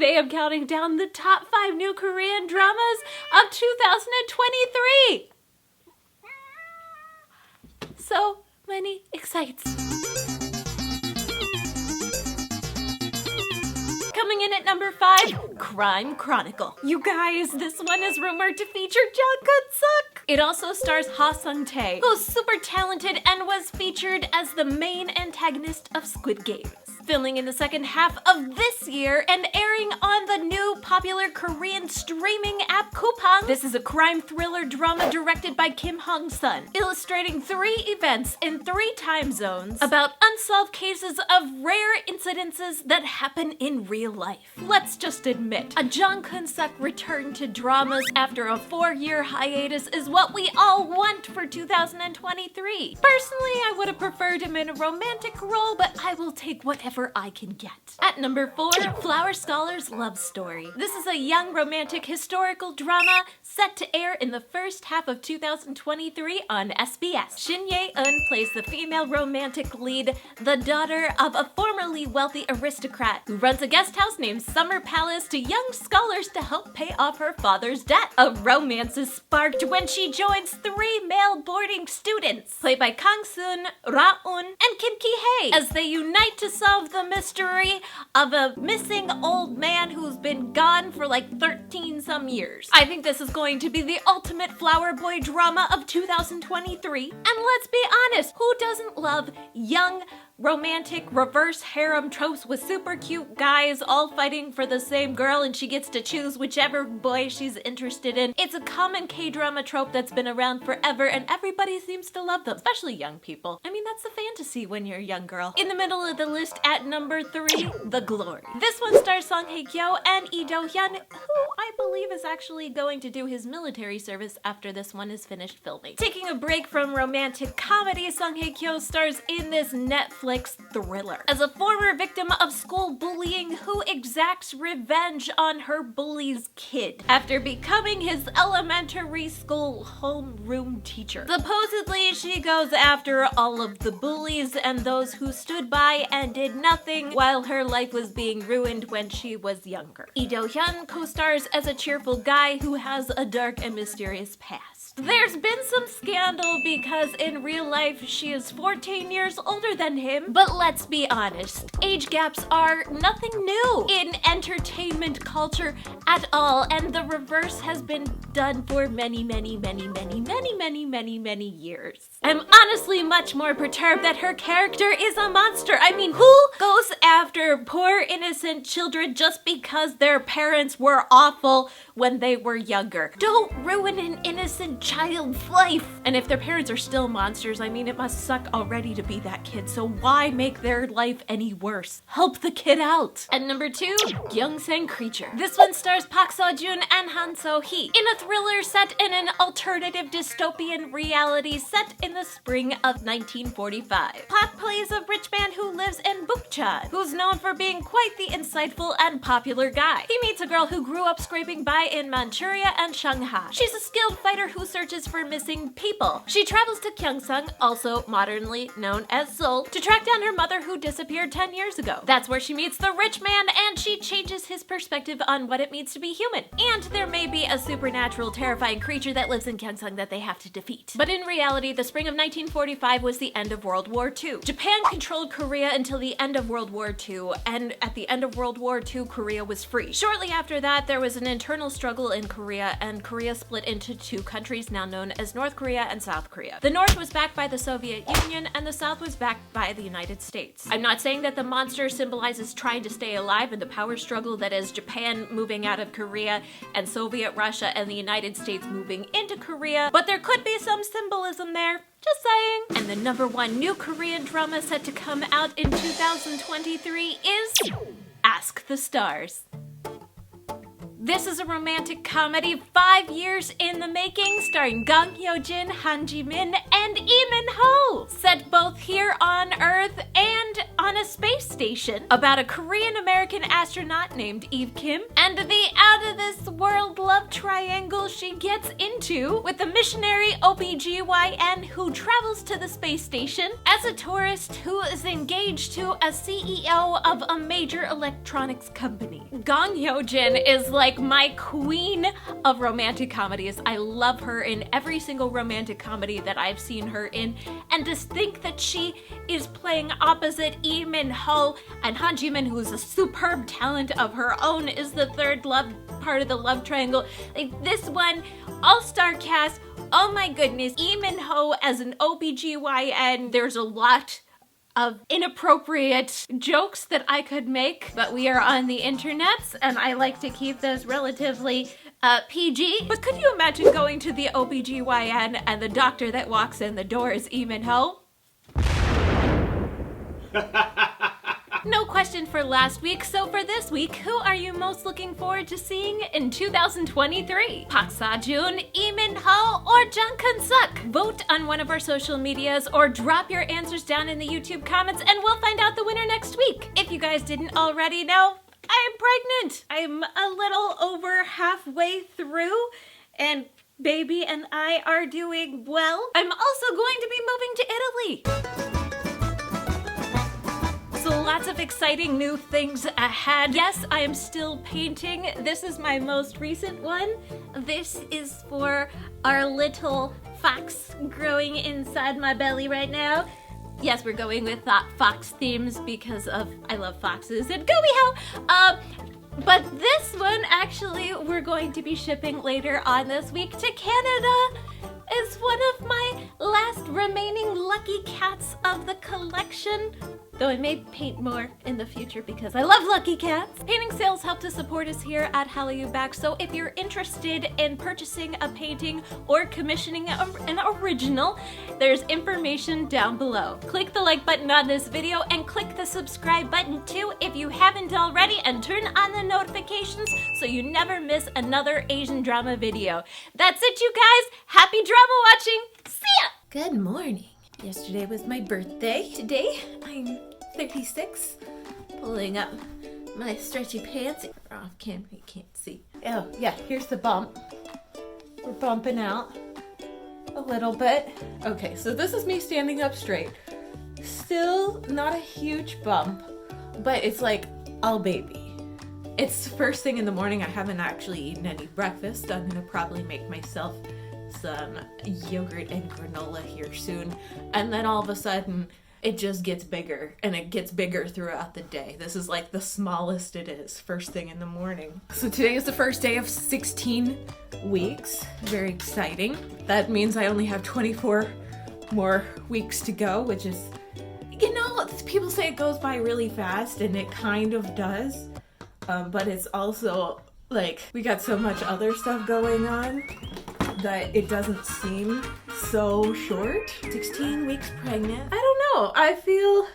Today I'm counting down the top 5 new Korean dramas of 2023. So many excites. Coming in at number 5, Crime Chronicle. You guys, this one is rumored to feature Jung Kun-suk. It also stars Ha Sung-tae, who's super talented and was featured as the main antagonist of Squid Games. Filming in the second half of this year and airing on the new popular Korean streaming app Coupang. This is a crime thriller drama directed by Kim Hong-sun, illustrating 3 events in 3 time zones about unsolved cases of rare incidences that happen in real life. Let's just admit, a Jung Kun-suk return to dramas after a 4-year hiatus is what we all want for 2023. Personally, I would have preferred him in a romantic role, but I will take whatever I can get. At number 4, Flower Scholar's Love Story. This is a young romantic historical drama set to air in the first half of 2023 on SBS. Shin Ye-eun plays the female romantic lead, the daughter of a formerly wealthy aristocrat who runs a guest house named Summer Palace to young scholars to help pay off her father's debt. A romance is sparked when she joins 3 male boarding students, played by Kang-soon, Ra-eun, and Kim Ki-hae, as they unite to solve the mystery of a missing old man who's been gone for like 13 some years. I think this is going to be the ultimate flower boy drama of 2023. And let's be honest, who doesn't love young, romantic reverse harem tropes with super cute guys all fighting for the same girl and she gets to choose whichever boy she's interested in? It's a common K-drama trope that's been around forever and everybody seems to love them, especially young people. I mean, that's the fantasy when you're a young girl. In the middle of the list at number 3, The Glory. This one stars Song Hye-kyo and Lee Do-hyun, who I believe is actually going to do his military service after this one is finished filming. Taking a break from romantic comedy, Song Hye-kyo stars in this Netflix thriller as a former victim of school bullying who exacts revenge on her bully's kid after becoming his elementary school homeroom teacher. Supposedly, she goes after all of the bullies and those who stood by and did nothing while her life was being ruined when she was younger. Lee Do-hyun co-stars as a cheerful guy who has a dark and mysterious past. There's been some scandal because in real life she is 14 years older than him, but let's be honest, age gaps are nothing new in entertainment culture at all, and the reverse has been done for many years. I'm honestly much more perturbed that her character is a monster. I mean, who goes after poor innocent children just because their parents were awful when they were younger? Don't ruin an innocent child's life. And if their parents are still monsters, I mean, it must suck already to be that kid, so why make their life any worse? Help the kid out. And number 2, Gyeongsang Creature. This one stars Park Seo-joon and Han So-hee in a thriller set in an alternative dystopian reality set in the spring of 1945. Park plays a rich man who lives in Bukchon, who's known for being quite the insightful and popular guy. He meets a girl who grew up scraping by in Manchuria and Shanghai. She's a skilled fighter who searches for missing people. She travels to Gyeongsang, also modernly known as Seoul, to track down her mother who disappeared 10 years ago. That's where she meets the rich man and she changes his perspective on what it means to be human. And there may be a supernatural, terrifying creature that lives in Gyeongsang that they have to defeat. But in reality, the spring of 1945 was the end of World War II. Japan controlled Korea until the end of World War II, and at the end of World War II, Korea was free. Shortly after that, there was an internal struggle in Korea, and Korea split into 2 countries now known as North Korea and South Korea. The North was backed by the Soviet Union, and the South was backed by the United States. I'm not saying that the monster symbolizes trying to stay alive in the power struggle that is Japan moving out of Korea and Soviet Russia and the United States moving into Korea, but there could be some symbolism there. Just saying. And the number 1 new Korean drama set to come out in 2023 is Ask the Stars. This is a romantic comedy 5 years in the making, starring Gong, Han Ji-min, and Lee Min-ho, set both here on Earth and on a space station, about a Korean-American astronaut named Eve Kim and the out-of-this-world love triangle she gets into with a missionary OBGYN who travels to the space station as a tourist who is engaged to a CEO of a major electronics company. Gong Hyo-jin is like my queen of romantic comedies. I love her in every single romantic comedy that I've seen her in, and to think that she is playing opposite Lee Min-ho, and Han Ji-min, who is a superb talent of her own, is the third part of the love triangle. Like, this one, all-star cast, oh my goodness, Lee Min-ho as an OBGYN, there's a lot of inappropriate jokes that I could make, but we are on the internets and I like to keep those relatively PG. But could you imagine going to the OBGYN and the doctor that walks in the door is Lee Min-ho? No question for last week, so for this week, who are you most looking forward to seeing in 2023? Park Seo-joon, Lee Min-ho, or Jung Kun-suk? Vote on one of our social medias or drop your answers down in the YouTube comments and we'll find out the winner next week. If you guys didn't already know, I am pregnant. I'm a little over halfway through and baby and I are doing well. I'm also going to be moving to Italy. So lots of exciting new things ahead. Yes, I am still painting. This is my most recent one. This is for our little fox growing inside my belly right now. Yes, we're going with fox themes because I love foxes and go meow. But this one, actually, we're going to be shipping later on this week to Canada. It's one of my last remaining lucky cats of the collection. Though I may paint more in the future because I love lucky cats. Painting sales help to support us here at Hallyu Back, so if you're interested in purchasing a painting or commissioning an original, there's information down below. Click the like button on this video and click the subscribe button too if you haven't already, and turn on the notifications so you never miss another Asian drama video. That's it, you guys. Happy drama watching. See ya! Good morning. Yesterday was my birthday. Today, I'm 36. Pulling up my stretchy pants. Off camera, you can't see. Oh, yeah, here's the bump. We're bumping out a little bit. Okay, so this is me standing up straight. Still not a huge bump, but it's like, oh baby. It's first thing in the morning. I haven't actually eaten any breakfast. I'm gonna probably make myself some yogurt and granola here soon, and then all of a sudden it just gets bigger, and it gets bigger throughout the day. This is like the smallest it is first thing in the morning. So today is the first day of 16 weeks. Very exciting. That means I only have 24 more weeks to go, which is, you know, people say it goes by really fast, and it kind of does, but it's also like we got so much other stuff going on that it doesn't seem so short. 16 weeks pregnant. I don't know. I feel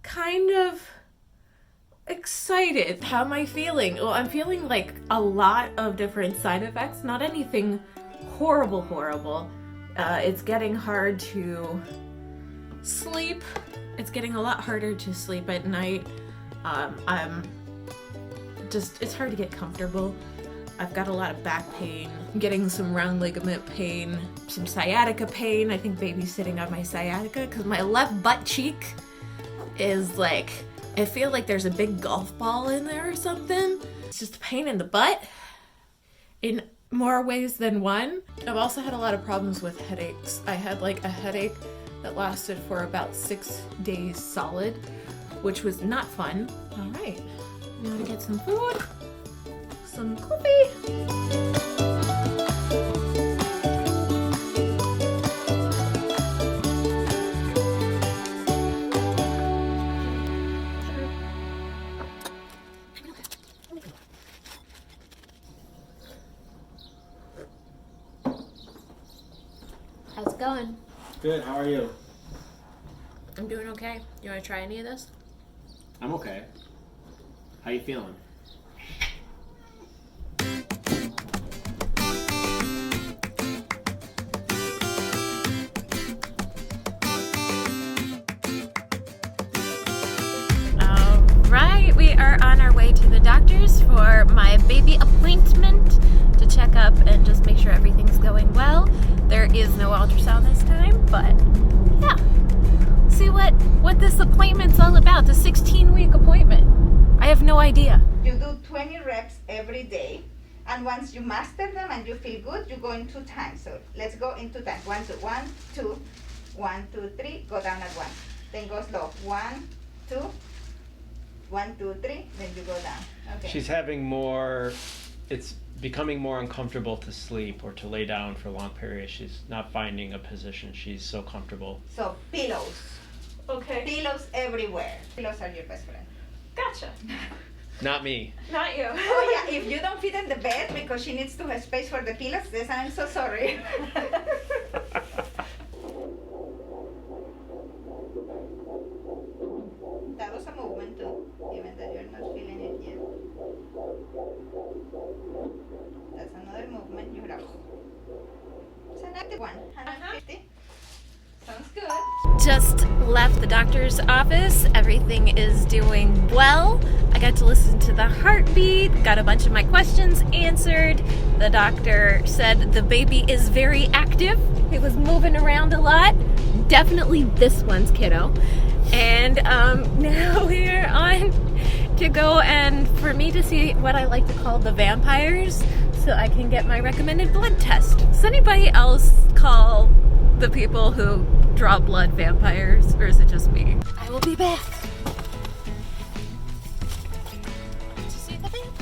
kind of excited. How am I feeling? Well, I'm feeling like a lot of different side effects. Not anything horrible. It's getting hard to sleep. It's getting a lot harder to sleep at night. It's hard to get comfortable. I've got a lot of back pain, I'm getting some round ligament pain, some sciatica pain. I think baby's sitting on my sciatica because my left butt cheek is like, I feel like there's a big golf ball in there or something. It's just a pain in the butt in more ways than one. I've also had a lot of problems with headaches. I had like a headache that lasted for about 6 days solid, which was not fun. All right, now to get some food. Some coffee. How's it going? Good, how are you? I'm doing okay. You want to try any of this? I'm okay. How you feeling? doctors for my baby appointment to check up and just make sure everything's going well. There is no ultrasound this time, but yeah. See what this appointment's all about, the 16-week appointment. I have no idea. You do 20 reps every day, and once you master them and you feel good, you go in 2 times. So let's go in 2 times. 1, 2, 1, 2, 1, 2, 3, go down at 1. Then go slow. 1, 2, 1, 2, 3, then you go down. Okay. She's having more, it's becoming more uncomfortable to sleep or to lay down for long periods. She's not finding a position she's so comfortable. So pillows. Okay. Pillows everywhere. Pillows are your best friend. Gotcha. Not me. Not you. Oh yeah, if you don't fit in the bed because she needs to have space for the pillows, then I'm so sorry. That was a movement too, even though you're not feeling it yet. That's another movement. You have. It's an active one. 150. Sounds good. Just left the doctor's office. Everything is doing well. I got to listen to the heartbeat, got a bunch of my questions answered. The doctor said the baby is very active. He was moving around a lot. Definitely this one's kiddo. And now we're on to go and for me to see what I like to call the vampires so I can get my recommended blood test. Does anybody else call the people who draw blood vampires, or is it just me? I will be back to see the vampires.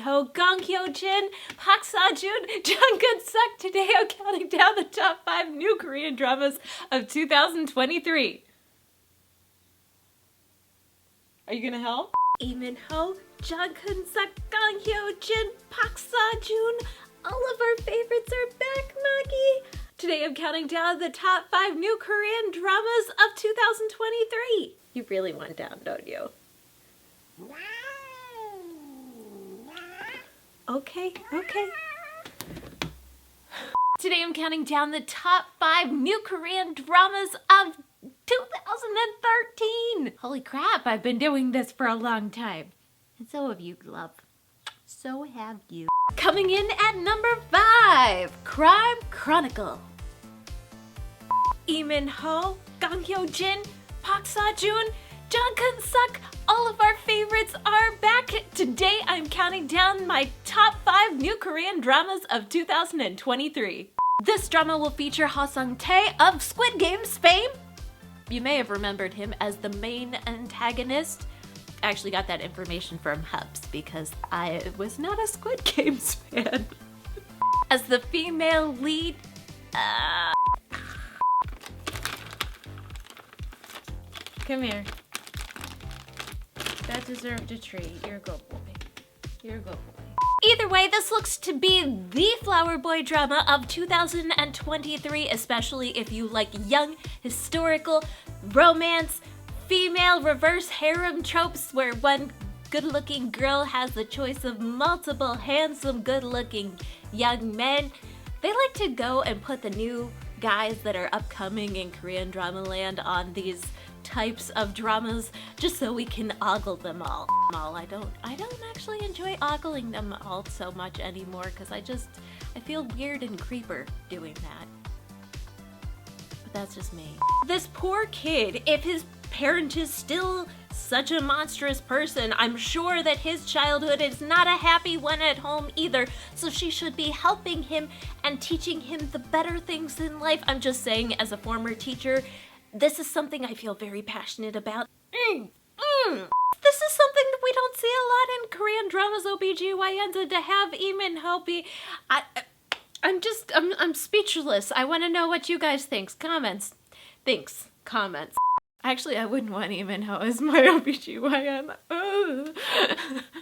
Ho, Gong Jin, Park Jun, Jungkook Suk. Today I'm counting down the top 5 new Korean dramas of 2023. Are you gonna help? Ho, Jungkook Suk, Gong Jin, Park Jun. All of our favorites are back, Maki. Today I'm counting down the top 5 new Korean dramas of 2023. You really want down, don't you? Okay. Today I'm counting down the top 5 new Korean dramas of 2013. Holy crap, I've been doing this for a long time. And so have you, love. So have you. Coming in at number 5, Crime Chronicle. Lee Min-ho, Gong Hyo-jin, Park Seo-joon, Jungkook Suk, all of our favorites are back. Today I'm counting down my top 5 new Korean dramas of 2023. This drama will feature Ha Sung-tae of Squid Game's fame. You may have remembered him as the main antagonist. I actually got that information from Hubs because I was not a Squid Games fan. As the female lead, come here. That deserved a treat. You're a good boy. You're a good boy. Either way, this looks to be the flower boy drama of 2023, especially if you like young, historical, romance, female reverse harem tropes where one good-looking girl has the choice of multiple handsome, good-looking young men. They like to go and put the new guys that are upcoming in Korean drama land on these types of dramas just so we can ogle them all. I don't actually enjoy ogling them all so much anymore because I feel weird and creeper doing that. But that's just me. This poor kid, if his parent is still such a monstrous person, I'm sure that his childhood is not a happy one at home either, so she should be helping him and teaching him the better things in life. I'm just saying, as a former teacher, this is something I feel very passionate about. This is something that we don't see a lot in Korean dramas, OBGYNs, and to have Lee Min-ho be... I'm speechless. I want to know what you guys think. Comments. Thanks. Comments. Actually, I wouldn't want to even know as my OBGYN.